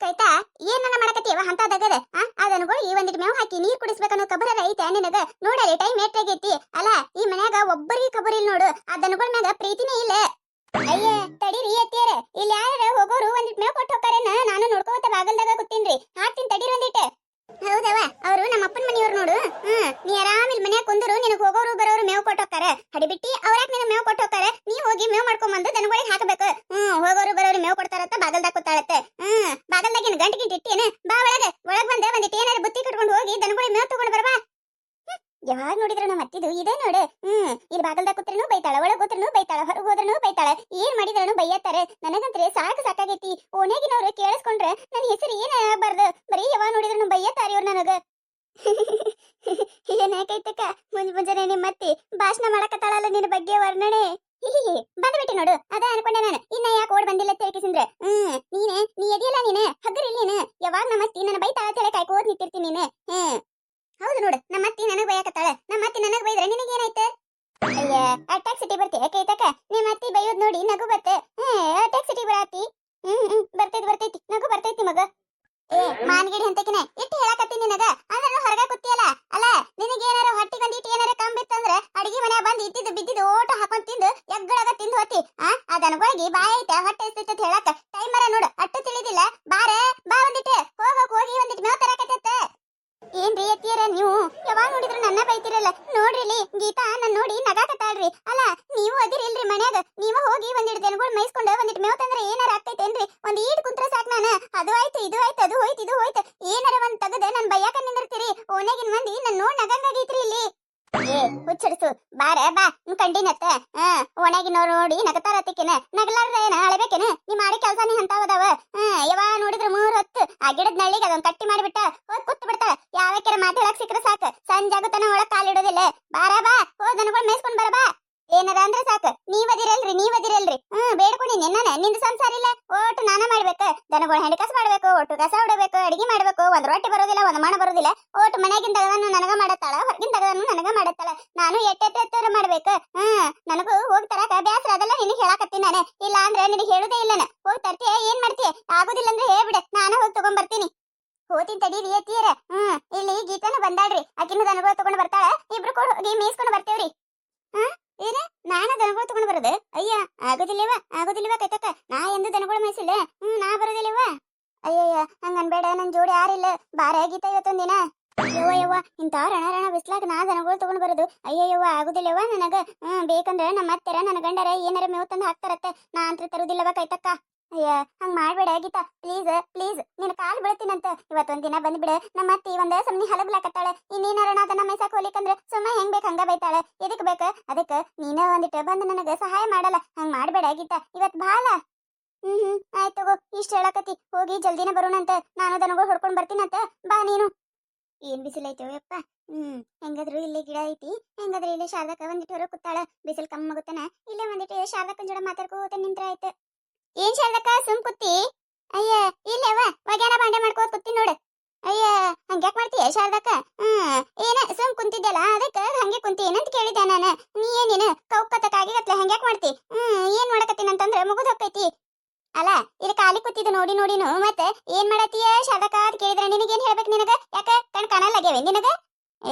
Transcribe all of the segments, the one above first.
ಕೈತಾ ಏನನ್ನ ಮಾಡಕತ್ತೀವ ಅಂತದಾಗದ ಅದನ್ಗಳು ಈ ಒಂದಿಟ್ ಮೇವ್ ಹಾಕಿ ನೀರ್ ಕುಡಿಸ್ಬೇಕನ್ನೋ ಕಬರ ಐತೆ ನಿನಗ ನೋಡಲಿ ಟೈಮ್ ಏಟಾಗೈತಿ ಅಲ್ಲ ಈ ಮನ್ಯಾಗ ಒಬ್ಬರಿಗೆ ಕಬರ್ ಇಲ್ಲ ನೋಡು ಆ ದನಗಳ ಮ್ಯಾಗ ಪ್ರೀತಿನೇ ಇಲ್ಲ ಅಯ್ಯ ತಡೀರಿ ಅತ್ತಿಯರ ಇಲ್ಲಿ ಯಾರ ಹೋಗೋರು ಒಂದಿಟ್ ಮೇವ್ ಕೊಟ್ಟು ಹೋಗ್ತಾರೇನ ನಾನು ನೋಡ್ಕೋತ ಬಾಗಲ್ದಾಗ ಕೂತೀನ್ರಿ ಹಾಕ್ತೀನಿ ತಡೀರಿ ಒಂದಿಟ್ ಹೌದವ ಅವರು ನಮ್ಮ ಅಪ್ಪನ ಮನೆಯವ್ರು ನೋಡು ನೀ ಆರಾಮ್ ಇಲ್ಲಿ ಮನ್ಯಾಗ ಕುಂದರು ನಿನಗೆ ಹೋಗೋರು ಬರೋರು ಮೇವ್ ಕೊಟ್ಟು ಹೋಗ್ತಾರ ಹಡಿಬಿಟ್ಟಿ ಅವ್ರಾಕ್ ನಿನಗೆ ಮೇವ್ ಕೊಟ್ಟು ಹೋಗ್ತಾರ ನೀ ಹೋಗಿ ಮೇವ್ ಮಾಡ್ಕೊಂಡ್ ಬಂದು ದನಗಳಿಗೆ ಹಾಕಬೇಕು ಹೋಗೋರು ಬರೋರು ಮೇವ್ ಕೊಡ್ತಾರತ್ತ ಬಾಗಲ್ದಾಗ ಕೂತಾಳತ್ತೆ ಬಾಗಲ್ದಾಗಿನ ಗಂಟು ಗಿಂಟ್ ಇಟ್ಟೇನ ಬಾ ಒಳಗ್ ಬಂದೆ ಒಂದಿಟ್ಟು ಏನಾರ ಬುತ್ತಿ ಕಟ್ಕೊಂಡು ಹೋಗಿ ದನಗಳಿಗೆ ಮೇವ್ ತಗೊಂಡು ಬರಬಾ ಯಾವಾಗ ನೋಡಿದ್ರು ನಮ್ಮ ಅತ್ತಿದು ಇದೇ ನೋಡು ಇಲ್ಲಿ ಬಾಗಲ್ದಾಗ ಕೂತ್ರೂ ಬೈತಾಳ ಒಳಗ್ ಕೂತ್ರೂ ಬೈತಾಳ ಹೊರಗೆ ಹೋದ್ರೂ ಬೈತಾಳ ಏನ್ ಮಾಡಿದ್ರೂ ಬೈಯತ್ತಾರೆ ನನಗಂತ್ರೆ ಸಾಕಾಗೈತಿ ಓನೇಗಿನವ್ರು ಕೇಳಿಸ್ಕೊಂಡ್ರೆ ನನ್ನ ಹೆಸರು ಏನ ಆಗ್ಬಾರ್ದು ಬರೀ ಯಾವಾಗ ನೋಡಿದ್ರು ಬೈಯತ್ತಾರ ಇವ್ರು ನನಗ ಏನಾಕೈತಕ್ಕ ಮುಂಜಾನೆ ನಿಮ್ಮ ಅತ್ತಿ ಭಾಷಣ ಮಾಡಕತ್ತಾಳಲ್ಲ ನಿನ್ನ ಬಗ್ಗೆ ವರ್ಣನೆ ಬಂದ್ಬಿಟ್ಟು ನೋಡು ಅದ ಅನ್ಕೊಂಡೆ ನಾನು ಇನ್ನ ಯಾಕೆ ಓಡ್ ಬಂದಿಲ್ಲ ತಿಳ್ಕಿಸಿಂದ್ರ ನೀ ಎದಿಯಲ್ಲ ನೀನು ಹಗ್ಗರಿಲ್ಲ ನೀನು ಯಾವಾಗ ನಮ್ಮ ಅತ್ತಿ ನನ್ನ ಬೈತಾಳ ತಲೆ ಕಾಯ್ಕೋದ್ ನಿಂತಿರ್ತೀನಿ ನೀನು ಹೌದು ನೋಡು ನಮ್ಮ ಅತ್ತಿ ನನಗ್ ಬೈಯಕತ್ತಾಳ ನಮ್ಮ ಅತ್ತಿ ನನಗ್ ಬೈದ್ರೆ ನಿನಗೇನಾಯ್ತು ಅಯ್ಯ ಅಟ್ಯಾಕ್ ಸಿಟಿ ಬರ್ತೀಯ ಕೈತಕ ನಿಮ್ಮ ಅತ್ತಿ ಬೈಯೋದ್ ನೋಡಿ ನಗು ಬರ್ತೆ ಅಟ್ಯಾಕ್ ಸಿಟಿ ಬರಾತಿ ಬರ್ತೈತಿ ನಗು ಬರ್ತೈತಿ ಮಗ ಮಾನ್ಗಿಡಿ ಅಂತಕಿನ ಇಟ್ಟು ಹೇಳಕತ್ತೀನಿ ನಿನಗ ಅಂದ್ರೆ ಹೊರಗ ಕೂತಿಯಲ್ಲ ಅಲ್ಲ ನಿನಗೇನಾರ ಹೊಟ್ಟಿಗೊಂದಿಟ್ಟು ಏನಾರ ಕಂಬಿತ್ತಂದ್ರ ಅಡಿಗೆ ಮನೆ ಬಂದು ಇದ್ದಿದ್ದು ಬಿದ್ದಿದ್ದು ಓಟ ಹಾಕೊಂಡ್ ತಿಂದು ಎಗ್ಗಳಾಗ ತಿಂದು ಹೋತಿ ಅದನ್ಗೊಳಗಿ ಬಾಯ್ ಐತೆ ಹೊಟ್ಟೆ ಎಸ್ತೈತೆ ಹೇಳಕ ಟೈಮರ ನೋಡು ಅಟ್ಟು ತಿಳಿದಿಲ್ಲ ಬಾ ಒಂದಿಟ್ಟೆ ಹೋಗಿ ಒಂದಿಟ್ಟು ಮೇವ್ ತರಕತ್ತ ಏನ್ರಿ ಅತ್ತಿಯರ ನೀವು ಯಾವಾಗ ನೋಡಿದ್ರು ನನ್ನ ಬೈತಿರಲ್ಲ ನೋಡ್ರಿಲಿ ಗೀತಾ ನನ್ ನೋಡಿ ನಗಾಕತ್ತಾಳ್ರಿ ಅಲ್ಲ ನೀವು ಅದಿರಿಲ್ರಿ ಮನ್ಯಾಗ ನೀವು ಹೋಗಿ ಒಂದಿಟ್ಟು ದನಗಳು ಮೈಸ್ಕೊಂಡು ಒಂದಿಟ್ಟು ಮೇವ್ ತಂದ್ರೆ ಏನಾರ ಆಗ್ತೈತೇನ್ರಿ ಒಂದ್ ಈಡ್ ಕುಂತ್ರ ಸಾಕ್ ನಾನು ಅದು ಆಯ್ತು ಇದು ಆಯ್ತು ಅದು ಹೋಯ್ತು ಇದು ಹೋಯ್ತು ಏನಾರ ಒಂದ್ ತಗದ ನನ್ ಬೈಯಾಕ ನಿಂದಿರ್ತೀರಿ ಓನಾಗಿನ್ ಮಂದಿ ನನ್ ನೋಡ್ ನಗಂಗಾಗೈತ್ರಿ ಇಲ್ಲಿ ಹುಚ್ಚಡಿಸು ಬಾ ಕಂಡಿನತ್ತ ಒಣಗಿನವ್ರು ನೋಡಿ ನಗತಾರತ್ತಿಕೆನ ನಗಲಾರ್ದ ಏನ ಅಳಬೇಕೇನ ನೀ ಮಾಡಿ ಕೆಲ್ಸ ನೀ ಅಂತಾವದವ ಯಾವಾಗ ನೋಡಿದ್ರು 3 ಹೊತ್ತು ಆ ಗಿಡದ ನಳ್ಳಿಗೆ ಅದೊಂದ್ ಕಟ್ಟಿ ಮಾಡಿಬಿಟ್ಟ ಹೋಗ್ ಕೂತ್ ಬಿಡ್ತಾಳ ಯಾವಕ್ಕಾರ ಮಾತಾಡಕ್ ಸಿಕ್ಕ್ರ ಸಾಕು ಸಂಜಾಗುತ್ತನ ಒಳಗ್ ಕಾಲಿಡೋದಿಲ್ಲ ಬಾ ಹೋಗ್ ದನಗಳು ಮೇಯ್ಸ್ಕೊಂಡ್ ಬಾ ಏನದ ಅಂದ್ರೆ ಸಾಕು ನೀವದಿರಲ್ರಿ ಬೇಡ್ಕೊಂಡಿನಿ ನಾನು ನಿಂದು ಸಂಸಾರ ಇಲ್ಲ ಒಟ್ಟು ನಾನ ಮಾಡ್ಬೇಕ ದನಗಳು ಹೆಂಡಿ ಕಸ ಮಾಡ್ಬೇಕು ಒಟ್ಟು ಕಸ ಹೊಡಬೇಕು ಅಡಿಗೆ ಮಾಡ್ಬೇಕು ಒಂದ್ ರೊಟ್ಟಿ ಬರೋದಿಲ್ಲ ಒಂದ್ ಮಾಣ ಬರೋದಿಲ್ಲ ಒಟ್ಟು ಮನೆಗಿನ ತಗದನ್ನು ನನಗ ಮಾಡತ್ತಾಳ ಹೊರಗಿನ ತಗದನ್ನು ನನಗ ಮಾಡತ್ತಾಳ ನಾನು ಎಟ್ಟೆತ್ತರ ಮಾಡ್ಬೇಕು ನನಗೂ ಹೋಗಿ ತರಕ ಬ್ಯಾಸ್ರ ಅದೆಲ್ಲ ನಿನಗೆ ಹೇಳಾಕತ್ತೀನಿ ನಾನು ಇಲ್ಲ ಅಂದ್ರೆ ನಿನಗೆ ಹೇಳುದೇ ಇಲ್ಲ ಹೋಗಿ ತರ್ತೀಯ ಏನ್ ಮಾಡ್ತೀಯ ಆಗುದಿಲ್ಲ ಅಂದ್ರೆ ಹೇಳ್ಬಿಡ ನಾನು ಹೋಗಿ ತಗೊಂಡ್ ಬರ್ತೀನಿ ಹೋತಿನ್ ತಡೀರಿ ಅತ್ತಿಯರ ಇಲ್ಲಿ ಗೀತಾನು ಬಂದಾಳ್ರಿ ಆಕಿನ ದನಗಳು ತಗೊಂಡ್ ಬರ್ತಾಳ ಇಬ್ರು ಹೋಗಿ ಮೇಯಿಸ್ಕೊಂಡು ಬರ್ತೇವ್ರಿ ಏನ ನಾನ ದನಗಳು ತಗೊಂಡ್ ಬರೋದು ಅಯ್ಯ ಆಗೋದಿಲ್ಲವ ಕೈತಕ್ಕ ನಾ ಎಂದು ದನಗಳು ಮೇಯಿಸಿಲ್ಲ ನಾ ಬರೋದಿಲ್ಲವ ಅಯ್ಯಯ್ಯ ಹಂಗ ಅನ್ಬೇಡ ನನ್ ಜೋಡಿ ಯಾರಿಲ್ಲ ಬಾರ ಗೀತಾ ಇವತ್ತೊಂದಿನ ಯವ್ವ ಇಂತ ರಣ ಬಿಸ್ಲಾಗ ನಾ ದನಗಳು ತಗೊಂಡ್ ಬರೋದು ಅಯ್ಯಯ್ಯವ್ವ ಆಗುದಿಲ್ಲವ ನನಗ ಬೇಕಂದ್ರ ನಮ್ಮ ಅತ್ತೆರ ನನ್ನ ಗಂಡರ ಏನಾರ ಮೇವ್ ತಂದು ಹಾಕ್ತಾರತ್ತೆ ನಾ ಅಂತ ತರುದಿಲ್ಲವ ಕೈತಕ್ಕ ಅಯ್ಯ ಹಂಗ್ ಮಾಡ್ಬೇಡ ಗೀತಾ ಪ್ಲೀಸ್ ನಿನ್ನ ಕಾಲ್ ಬೀಳ್ತೀನಂತ ಇವತ್ತೊಂದಿನ ಬಂದ್ಬಿಡ ನಮ್ಮ ಅತ್ತಿ ಒಂದ ಸಮನಿ ಹಲಬ್ಲಾಕತ್ತಾಳೆ ಇನ್ನೇನಾರ ನಾ ಅದನ್ನ ಮೈಸಾಕ್ ಹೋಲಿಕಂದ್ರ ಸುಮ್ಮ ಹೆಂಗ್ ಬೇಕ ಹಂಗ ಬೈತಾಳೆ ಎದಕ್ ಬೇಕ ಅದಕ್ಕ ನೀನ ಒಂದಿಟ್ಟು ಬಂದು ನನಗ ಸಹಾಯ ಮಾಡಲ್ಲ ಹಂಗ್ ಮಾಡ್ಬೇಡ ಗೀತಾ ಇವತ್ ಬಾಳ ಆಯ್ತು ತಗೋ ಇಷ್ಟ ಹೇಳಕತಿ ಹೋಗಿ ಜಲ್ದಿನ ಬರೋಣಂತ ನಾನು ದನಗಳು ಹೊಡ್ಕೊಂಡ್ ಬರ್ತೀನಂತ ಬಾ ನೀನು ಏನ್ ಬಿಸಿಲೈತವ ಯಪ್ಪ ಹೆಂಗಾದ್ರು ಇಲ್ಲಿ ಗಿಡ ಐತಿ ಹೆಂಗಾದ್ರು ಇಲ್ಲಿ ಶಾರದಕ್ಕ ಒಂದಿಟ್ಟು ಹೊರ ಕೂತಾಳ ಬಿಸಿಲು ಕಮ್ಮಗುತ್ತಾನ ಇಲ್ಲೇ ಒಂದಿಟ್ಟು ಶಾರದಕ್ಕನ ಜೋಡ ಮಾತಾಡ್ಕೋತ ನಿಂತ್ರ ಆಯ್ತು ಏನ್ ಶಾರದಕ್ಕ ಸುಮ್ ಕೂತಿ ಅಯ್ಯ ಇಲ್ಲವ ಒಗ್ಯಾನ ಬಾಂಡೆ ಮಾಡ್ಕೋತ ಕೂತಿ ನೋಡು ಅಯ್ಯ ಹಂಗ್ಯಾಕ್ ಮಾಡ್ತೀಯ ಶಾರದಕ್ಕ ಏನ ಸುಮ್ ಕುಂತಿದ್ದಲ್ಲ ಅದಕ್ಕ ಹಂಗೆ ಕುಂತಿ ಏನಂತ ಕೇಳಿದ್ದೆ ನಾನು ನೀ ಏನೇನು ಕೌಕತ್ತಕ್ಕಾಗಿಗತ್ಲೆ ಹಂಗ್ಯಾಕ್ ಮಾಡ್ತಿ ಏನ್ ಮಾಡಕತ್ತೀನಂತಂದ್ರ ಮುಗುದ್ ಹೋಗ್ತೈತಿ ಅಲ್ಲ ಇಲ್ಲಿ ಖಾಲಿ ಕೂತಿದ್ದು ನೋಡಿನು ಮತ್ತೆ ಏನ್ ಮಾಡತ್ತೀಯ ಶಾರದಕ್ಕ ಅಂತ ಕೇಳಿದ್ರೆ ನಿನಗೇನ್ ಹೇಳ್ಬೇಕು ನಿನಗ ಯಾಕ ಕಣ್ ಕಾಣಲ್ಲಾಗ್ಯಾವೆ ನಿನಗ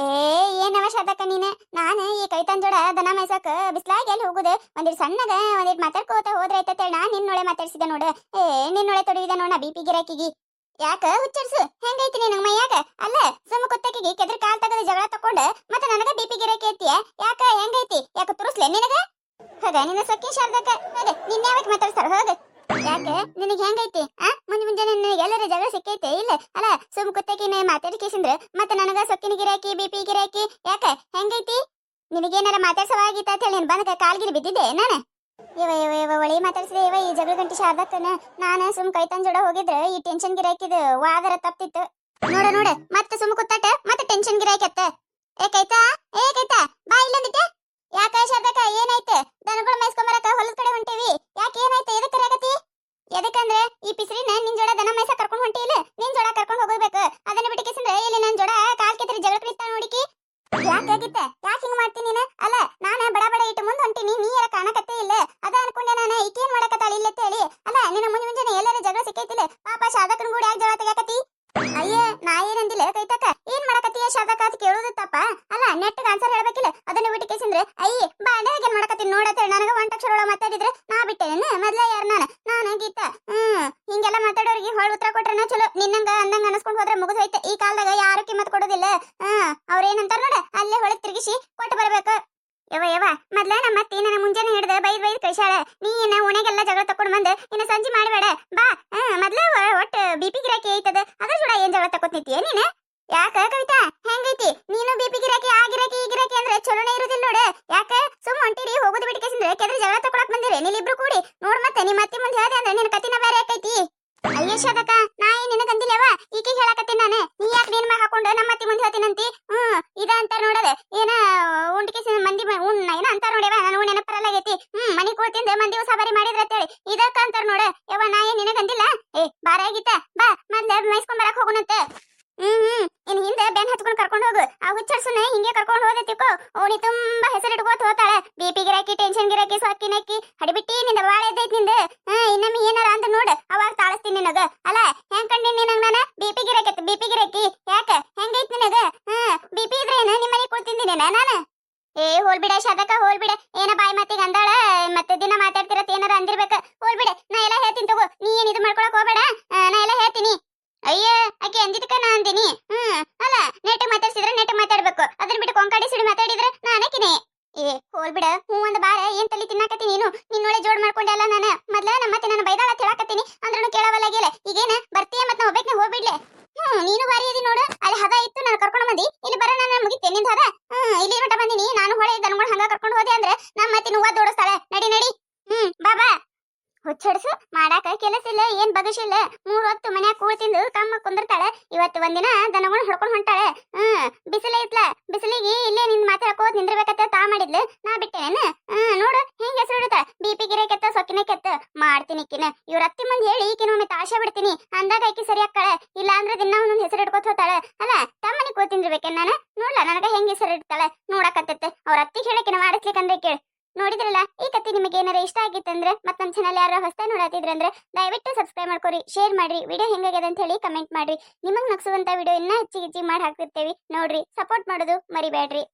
ಏನವ ಶಾರದಕ್ಕ ನೀನ ನಾನು ಈ ಕೈತನ್ ಜೋಡ ದನ ಮೈಸಾಕ ಬಿಸ್ಲಾಗ ಎಲ್ಲಿ ಹೋಗುದು ಒಂದಿಟ್ ಸಣ್ಣಗ ಒಂದಿಟ್ ಮಾತಾಡ್ಕೋತ ಹೋದ್ರೆ ಐತೇಳ ನಾ ನಿನ್ನೊಳೆ ಮಾತಾಡ್ಸಿದೆ ನೋಡು ನಿನ್ನೊಳೆ ತೊಡವಿದೆ ನೋಡ ಬಿಪಿ ಗಿರಾಕಿಗಿ ಯಾಕ ಹುಚ್ಚರ್ಸು ಹೆಂಗೈತಿ ನಿನಗ ಮೈಯಾಗ ಅಲ್ಲ ಸುಮ್ಮ ಕುತ್ತಕಿಗಿ ಕೆದ್ರ ಕಾಲ್ ತಗದ ಜಗಳ ತಕೊಂಡ ಮತ್ತೆ ನನಗ ಬಿಪಿ ಗಿರಾಕಿ ಐತಿಯ ಯಾಕ ಹೆಂಗೈತಿ ಯಾಕ ತುರುಸ್ಲೆ ನಿನಗ ಹೋಗ ನಿನ್ನ ಸೊಕ್ಕಿ ಶಾರದಕ್ಕ ಹೋಗ ನಿನ್ನ ಯಾವಕ್ ಮಾತಾಡ್ತಾರ ಹೋಗ ಯಾಕ ನಿನಗೆ ಹೆಂಗೈತಿ ಮುಂಜಾನೆ ನಿನಗೆ ಎಲ್ಲರ ಜಗಳ ಸಿಕ್ಕೈತೆ ಇಲ್ಲ ಅಲ್ಲ ಸುಮ್ ಕುತ್ತಕಿನ ಮಾತಾಡ್ಕೇಸಿಂದ್ರ ಮತ್ತೆ ನನಗ ಸೊಕ್ಕಿನ ಗಿರಾಕಿ ಬಿಪಿ ಗಿರಾಕಿ ಯಾಕ ಹೆಂಗೈತಿ ನಿನಗೇನಾರ ಮಾತಾಡ್ಸವಾಗಿತ್ತ ಅಂತ ಹೇಳಿ ನೀನ್ ಬಂದ ಕಾಲ್ಗಿರಿ ಬಿದ್ದಿದ್ದೆ ನಾನು ಇವ ಒಳಿ ಮಾತಾಡ್ಸಿದೆ ಇವ ಈ ಜಗಳ ಗಂಟೆ ಶಾರದಕ್ಕನ ನಾನು ಸುಮ್ ಕೈತನ್ ಜೋಡ ಹೋಗಿದ್ರ ಈ ಟೆನ್ಷನ್ ಗಿರಾಕಿದ ವಾದರ ತಪ್ತಿತ್ತು ನೋಡ ಮತ್ತೆ ಸುಮ್ ಕುತ್ತಾಟ ಮತ್ತೆ ಟೆನ್ಷನ್ ಗಿರಾಕತ್ತ ಏ ಕೈತಾ ಬಾ ಇಲ್ಲಂದಿಟ್ಟೆ ಯಾಕ ಶಾರದಕ್ಕ ಏನಾಯ್ತು ದನಗಳು ಮೇಯ್ಸ್ಕೊಂಬರಕ ಹೊಲದ ಕಡೆ ಹೊಂಟೇವಿ ಯಾಕೆ ಏನಾಯ್ತು ಎದಕ್ ಕರೆಯಕತ್ತಿ ಎದಕ್ಕಂದ್ರೆ ಈ ಪಿಸ್ರಿನ ನಿನ್ ಜೋಡ ದನ ಮೇಯ್ಸ ಕರ್ಕೊಂಡ್ ಹೊಂಟಿ ಇಲ್ಲ ನಿನ್ ಜೋಡ ಕರ್ಕೊಂಡ್ ಹೋಗ್ಬೇಕು ಅದನ್ನ ಬಿಟ್ಟಿಕೆಸಂದ್ರೆ ಇಲ್ಲಿ ನನ್ ಜೋಡ ಕಾಲ್ ಕೆತ್ತರಿ ಜಗಳ ನಿಂತ ನೋಡಿಕಿ ಯಾಕಾಗಿತ್ತ ಯಾಕೆ ಹಿಂಗ್ ಮಾಡ್ತೀನಿ ನೀನು ಅಲ್ಲ ನಾನು ಬಡ ಇಟ್ಟು ಮುಂದ್ ಹೊಂಟಿನಿ ನೀ ಯಾರ ಕಾಣಕತ್ತೇ ಇಲ್ಲ ಅದ ಅನ್ಕೊಂಡೆ ನಾನು ಈಕೇನ್ ಮಾಡಕತ್ತಾಳ ಇಲ್ಲ ಹೇಳಿ ಅಲ್ಲ ನಿನ್ನ ಮುಂಜಾನೆ ಎಲ್ಲರ ಜಗಳ ಸಿಕ್ಕೈತಿಲ್ಲ ಪಾಪ ಶಾರದಕ್ಕನ ಕೂಡ ಯಾಕೆ ಜಗಳ ತೆಗಾಕತಿ? ಅಯ್ಯ ನಾ ಏನಂದಿಲ್ಲ ಕೈತಕ್ಕ, ಏನ್ ಮಾಡಕತ್ತೀಯ ಶಾರದಕ್ಕ ಅಂತ ಕೇಳೋದು ತಪ್ಪ ಅಲ್ಲ. ನೆಟ್ಟಗೆ ಆನ್ಸರ್ ಹೇಳ್ಬೇಕಿಲ್ಲ. ಅದನ್ನ ಬಿಟ್ಟು ಕೇಸಿಂದ್ರೆ ಅಯ್ಯ ಬಾಂಡೆ ಏನ್ ಮಾಡಕತ್ತೀನಿ ನೋಡತ್ತೆ. ನನಗ ಒಂಟಕ್ಷರ ಒಳಗೆ ಮಾತಾಡಿದ್ರೆ ನಾ ಬಿಟ್ಟೇನ ಮೊದ್ಲ ಯಾರು ನಾನು ಗೀತಾ. ಹಿಂಗೆಲ್ಲ ಮಾತಾಡೋರಿಗೆ ಹೊಳ ಉತ್ತರ ಕೊಟ್ರನ ಚಲೋ. ನಿನ್ನಂಗ ಅಂದಂಗ ಅನಸ್ಕೊಂಡ್ ಹೋದ್ರೆ ಮುಗಿದೋಯ್ತು. ಈ ಕಾಲದಾಗ ಯಾರು ಕಿಮ್ಮತ್ ಕೊಡೋದಿಲ್ಲ. ಅವ್ರೇನಂತಾರ ನೋಡ ಅಲ್ಲೇ ಹೊಳಗ್ ತಿರುಗಿಸಿ ಕೊಟ್ಟು ಬರ್ಬೇಕು. ಯವ ಮೊದ್ಲ ನಮ್ಮ ಅತ್ತಿ ನನ್ನ ಮುಂಜಾನೆ ಹಿಡ್ದ ಬೈದ್ ಕಳಿಸಾಳ. ನೀನ ಉಣೆಗೆಲ್ಲ ಜಗಳ ತಕೊಂಡ್ ಬಂದ್ ಇನ್ನ ಸಂಜೆ ಮಾಡಬೇಡ ಬಾ. ಮೊದ್ಲ ಒಟ್ಟು ಬಿಪಿ ಗಿರಾಕಿ ಐತದ, ಅದ್ರ ಜೋಡ ಏನ್ ಜಗಳ ತಕೋತಿಯ ನೀನು? ಯಾಕ ಕವಿತಾ ಹೆಂಗೈತಿ? ನೀನು ಬಿಪಿ ಗಿರಾಕಿ ಆ ಗಿರಾಕಿ ಈ ಗಿರಾಕಿ ಅಂದ್ರೆ ಚಲೋನೇ ಇರುದಿಲ್ಲ ನೋಡ. ಯಾಕ ಸುಮ್ ಹೊಂಟಿರಿ ಹೋಗುದು ಬಿಟ್ಕೇಸಿಂದ್ರೆ ಕೆದ್ರಿ ಜಗಳ ತಕೊಳಕ್ ಬಂದಿರಿ ನೀವಿಬ್ರು ಕೂಡಿ. ನೋಡ್ ಮತ್ತೆ ನಿಮ್ಮ ಅತ್ತಿ ಮುಂದೆ ಹೇಳ್ದೆ ಅಂದ್ರೆ ನಿನ್ ಕತಿನ ಬೇರೆ ಆಕೈತಿ. ಅಯ್ಯ ಶಾರದಕ್ಕ ನಾ ಏನ್ ನಿನಗ ಅಂದಿಲ್ಲವ, ಈಕೆ ಹೇಳಕತ್ತೀನಿ ನಾನು. ನೀ ಯಾಕೆ ನೀನ್ ಮ್ಯಾಗ ಹಾಕೊಂಡು ನಮ್ಮ ಅತ್ತಿ ಮುಂದೆ ಹೇಳ್ತೀನಂತಿ? ಇದ ಅಂತಾರ ನೋಡದೆ ಏನ ಉಂಟಿಕೆ ಮಂದಿ ಏನ ಅಂತಾರ ನೋಡ್ಯವ. ನಾನು ನೆನಪರಲಾಗೈತಿ. ಮನಿ ಕೂಳ್ತಿಂದ ಮಂದಿ ಸವಾರಿ ಮಾಡಿದ್ರ ಅಂತೇಳಿ ಇದಕ್ಕ ಅಂತಾರ ನೋಡ. ಯವ್ವ ನಾ ಏನ್ ನಿನಗ ಅಂದಿಲ್ಲ. ಬಾರಾಗಿತ್ತ ಬಾ ಮೊದ್ಲ ಮೈಸ್ಕೊಂಡ್ ಬರಕ್ ಹೋಗುನಂತ. ಇನ್ ಹಿಂದೆ ಬೆನ್ ಹಚ್ಕೊಂಡ್ ಕರ್ಕೊಂಡ್ ಹೋಗು. ಆ ಹುಚ್ಚರ್ಸುನ ಹಿಂಗೆ ಕರ್ಕೊಂಡ್ ಹೋದೆ ತಿಕ್ಕೋ, ಓಣಿ ತುಂಬಾ ಹೆಸರಿಟ್ಕೋತ ಹೋತಾಳೆ. ಬಿಪಿ ಗಿರಾಕಿ ಟೆನ್ಷನ್ ಗಿರಾಕಿ ಸೊಕ್ಕಿ ನಕ್ಕಿ ಹಡಿಬಿಟ್ಟಿ ನಿಂದ ಬಾಳ ಎದ್ದೈತಿ ನಿಂದ. ಇನ್ನೊಮ್ಮೆ ಏನಾರ ಅಂದ್ ನೋಡ್ ಅವಾಗ ತಾಳಸ್ತೀನಿ ನಿನಗ. ಅಲ್ಲ ಹೆಂಗ್ ಕಂಡಿನಿ ನಿನಗ ನಾನು? ಬಿಪಿ ಗಿರಾಕಿ ಯಾಕ ಹೆಂಗೈತಿ ನಿನಗ? ಬಿಪಿ ಇದ್ರೆ ಏನ ನಿಮ್ಮ ಮನೆ ಕೂಳ್ತಿದ್ದೀನಿ ನಾನು? ಹೋಲ್ಬಿಡ ಶಾರದಕ್ಕ ಹೋಲ್ಬಿಡ. ಏನ ಬಾಯಿ ಮಾತಿಗೆ ಅಂದಾಳ ಮತ್ತೆ ದಿನ ಮಾತಾಡ್ತಿರತ್ ಏನಾರ ಅಂದಿರ್ಬೇಕ. ಹೋಲ್ಬಿಡ ನಾ ಎಲ್ಲ ಹೇಳ್ತೀನಿ ತಗೋ. ನೀ ಏನ್ ಇದು ಮಾಡ್ಕೊಳಕ್ ಹೋಗ್ಬೇಡ. ನಾ ಎಲ್ಲ ಹೇಳ್ತೀನಿ. ಅಯ್ಯ ಆಕೆ ಅಂದಿದ್ದಕ್ಕ ನಾ ಅಂದಿನಿ. ಅಲ್ಲ ನೆಟ್ಟಗ್ ಮಾತಾಡ್ಸಿದ್ರೆ ನೆಟ್ಟಗ್ ಮಾತಾಡ್ಬೇಕು. ಅದನ್ನ ಬಿಟ್ಟು ಕೊಂಕಾಡಿ ಸಿಡಿ ಮಾತಾಡಿದ್ರೆ ನಾನಕಿನೇ. ಹೋಲ್ಬಿಡ ಒಂದ್ ಬಾರ ಏನ್ ತಲಿ ತಿನ್ನಾಕತ್ತೀನಿ ನೀನು? ನಿನ್ನೊಳೆ ಜೋಡ್ ಮಾಡ್ಕೊಂಡೆಲ್ಲ ನಾನು. ಮೊದ್ಲ ನಮ್ಮ ಮತ್ತೆ ನನ್ನ ಬೈದಾಳ ಹೇಳಾಕತ್ತೀನಿ ಅಂದ್ರೂ ಕೇಳವಲ್ಲಾಗಿಲ್ಲ. ಈಗೇನ ಬರ್ತೀಯ ಮತ್ ನಾ ಒಬ್ಬಾಕಿನ ಹೋಗ್ಬಿಡ್ಲೆ? ನೀನು ಬಾರಿ ಅದಿ ನೋಡು. ಅಲ್ಲಿ ಹದ ಇತ್ತು ನಾನು ಕರ್ಕೊಂಡು ಬಂದಿ. ಇಲ್ಲಿ ಬರ ನಾನು ಮುಗಿತೆ ನಿಂದ ಹದ. ಇಲ್ಲಿ ಮಟ ಬಂದಿನಿ ನಾನು. ಹೊಳೆ ದನಗಳು ಹಂಗ ಕರ್ಕೊಂಡು ಹೋದೆ ಅಂದ್ರೆ ನಮ್ಮ ಮತ್ತೆ ಹೂವ ದೋಡಿಸ್ತಾಳೆ. ನಡಿ ಬಾಬಾ. ಹುಚ್ಚಡ್ಸು ಮಾಡಾಕ ಕೆಲಸ ಇಲ್ಲ, ಏನ್ ಬಗಸಿಲ್ಲ. 3 ಹೊತ್ತು ಮನ್ಯಾಗ ಕೂಳ್ ತಿಂದು ಕಮ್ಮ ಕುಂದಿರ್ತಾಳೆ. ಇವತ್ತು ಒಂದಿನ ದನಗಳು ಹೊಡ್ಕೊಂಡ್ ಹೊಂಟಾಳೆ. ಬಿಸಿಲ ಐತ್ಲ, ಬಿಸಿಲಿಗೆ ಇಲ್ಲೇ ನಿಂದ್ ಮಾತಾಡ್ಕೋದ್ ನಿಂದಿರ್ಬೇಕತ್ತ ತಾ ಮಾಡಿದ್ಲು. ನಾ ಬಿಟ್ಟೇನ? ನೋಡು ಹೆಂಗ್ ಹೆಸರು ಇಡುತ್ತ. ಬಿಪಿ ಗಿರೆ ಕೆತ್ತ ಸೊಕ್ಕಿನ ಕೆತ್ತ ಮಾಡ್ತೀನಿ ಈಕಿನ. ಇವ್ರ ಅತ್ತಿ ಮುಂದೆ ಹೇಳಿ ಈಕಿನೊಮ್ಮೆ ತಾಶ ಬಿಡ್ತೀನಿ. ಅಂದಾಗ ಈಕಿ ಸರಿ ಹಾಕ್ತಾಳೆ. ಇಲ್ಲ ಅಂದ್ರೆ ದಿನ ಒಂದೊಂದ್ ಹೆಸರು ಇಡ್ಕೋತ ಹೋತಾಳೆ. ಅಲ್ಲ ತಮ್ಮನಿ ಕೂತಿಂದಿರ್ಬೇಕೇನ್ ನಾನು? ನೋಡ್ಲ ನನಗ ಹೆಂಗ್ ಹೆಸರು ಇಡ್ತಾಳೆ ನೋಡಕತ್ತತ್ತೆ. ಅವ್ರ ಅತ್ತಿಗೆ ಹೇಳಕಿನ ಮಾಡಿಸ್ಲಿಕ್ಕಂದ್ರೆ ಕೇಳಿ. ನೋಡಿದ್ರಲ್ಲ ಈ ಕಥೆ ನಿಮಗೆ ಏನಾರ ಇಷ್ಟ ಆಗಿತ್ತಂದ್ರೆ ಮತ್ತೆ ನಮ್ಮ ಚಾನಲ್ ಯಾರು ಹೊಸದಾಗಿ ನೋಡತ್ತಿದ್ರಂದ್ರೆ ದಯವಿಟ್ಟು ಸಬ್ಸ್ಕ್ರೈಬ್ ಮಾಡ್ಕೊರಿ, ಶೇರ್ ಮಾಡ್ರಿ, ವಿಡಿಯೋ ಹೆಂಗಾಗಿದೆ ಅಂತ ಹೇಳಿ ಕಮೆಂಟ್ ಮಾಡ್ರಿ. ನಿಮಗೆ ನಗಿಸುವಂತ ವಿಡಿಯೋ ಇನ್ನೂ ಹೆಚ್ಚಿಗೆ ಮಾಡಿ ಹಾಕ್ತಿರ್ತೇವೆ ನೋಡ್ರಿ. ಸಪೋರ್ಟ್ ಮಾಡೋದು ಮರಿಬೇಡ್ರಿ.